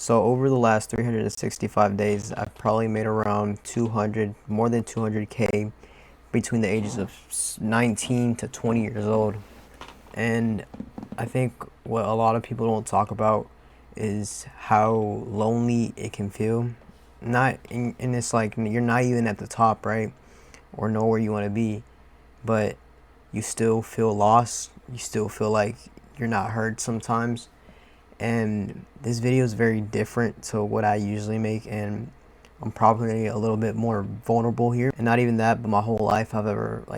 So over the last 365 days, I've probably made around 200, more than 200K between the ages of 19 to 20 years old. And I think what a lot of people don't talk about is how lonely it can feel. Not in, and it's like you're not even at the top, right? Or know where you want to be, but you still feel lost. You still feel like you're not heard sometimes. And this video is very different to what I usually make, and I'm probably a little bit more vulnerable here. And not even that, but my whole life I've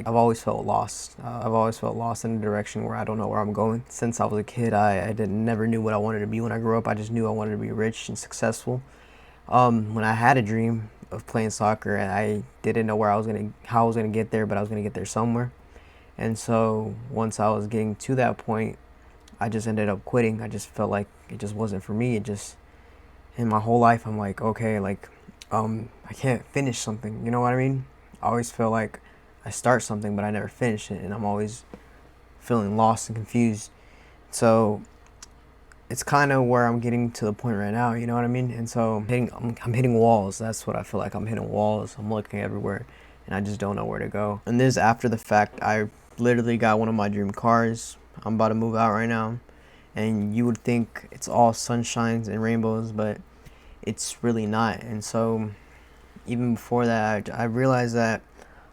always felt lost. I've always felt lost in a direction where I don't know where I'm going. Since I was a kid, I didn't never knew what I wanted to be when I grew up. I just knew I wanted to be rich and successful. When I had a dream of playing soccer, and I didn't know how I was gonna get there, but I was gonna get there somewhere. And so once I was getting to that point, I just ended up quitting. I just felt like it just wasn't for me. It just, in my whole life, I'm like, okay, like, I can't finish something. You know what I mean? I always feel like I start something, but I never finish it, and I'm always feeling lost and confused. So it's kind of where I'm getting to the point right now. You know what I mean? And so I'm hitting walls. That's what I feel like. I'm hitting walls. I'm looking everywhere, and I just don't know where to go. And this after the fact. I literally got one of my dream cars. I'm about to move out right now, and you would think it's all sunshines and rainbows, but it's really not. And so even before that, I realized that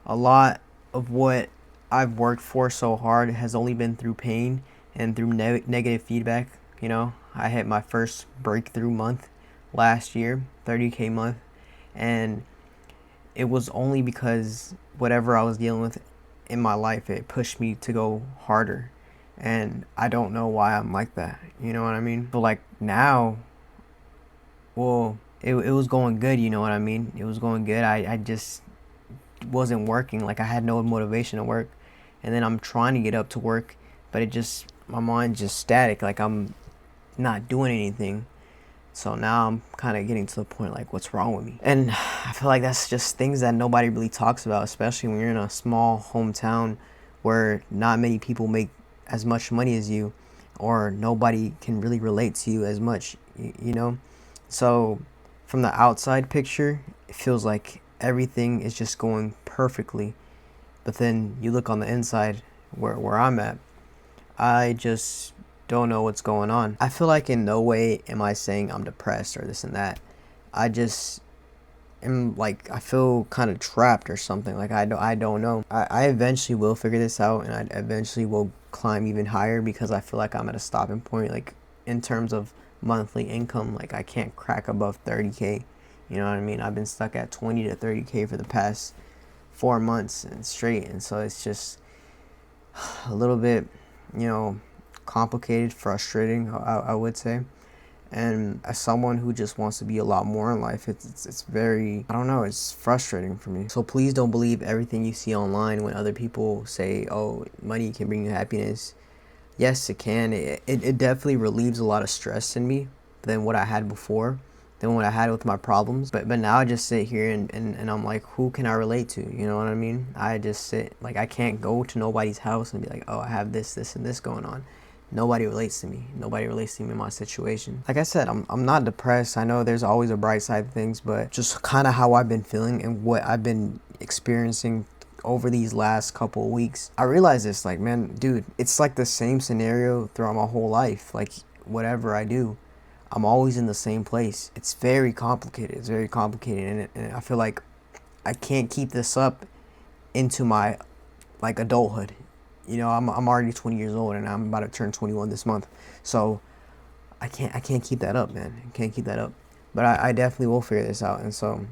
a lot of what I've worked for so hard has only been through pain and through negative feedback. You know, I hit my first breakthrough month last year, 30K month, and it was only because whatever I was dealing with in my life, it pushed me to go harder. And I don't know why I'm like that. You know what I mean? But like now, well, it was going good. You know what I mean? It was going good. I just wasn't working. Like I had no motivation to work. And then I'm trying to get up to work, but my mind's just static. Like I'm not doing anything. So now I'm kind of getting to the point like, what's wrong with me? And I feel like that's just things that nobody really talks about, especially when you're in a small hometown where not many people make as much money as you, or nobody can really relate to you as much, you know? So from the outside picture, it feels like everything is just going perfectly. But then you look on the inside where I'm at, I just don't know what's going on. I feel like in no way am I saying I'm depressed or this and that. I just am like, I feel kind of trapped or something. Like I don't know. I eventually will figure this out, and I eventually will climb even higher, because I feel like I'm at a stopping point. Like in terms of monthly income, like I can't crack above 30K. You know what I mean? I've been stuck at 20 to 30K for the past 4 months and straight. And so it's just a little bit, you know, complicated, frustrating, I would say. And as someone who just wants to be a lot more in life, it's very, I don't know, it's frustrating for me. So please don't believe everything you see online when other people say, oh, money can bring you happiness. Yes, it can. It definitely relieves a lot of stress in me than what I had before, than what I had with my problems. But now I just sit here and I'm like, who can I relate to? You know what I mean? I just sit, like I can't go to nobody's house and be like, oh, I have this, and this going on. Nobody relates to me. Nobody relates to me in my situation. Like I said, I'm not depressed. I know there's always a bright side of things, but just kind of how I've been feeling and what I've been experiencing over these last couple of weeks. I realized this, like, man, dude, it's like the same scenario throughout my whole life. Like, whatever I do, I'm always in the same place. It's very complicated. It's very complicated, and I feel like I can't keep this up into my like adulthood. You know, I'm already 20 years old, and I'm about to turn 21 this month. So I can't keep that up, man. I can't keep that up. But I definitely will figure this out. And so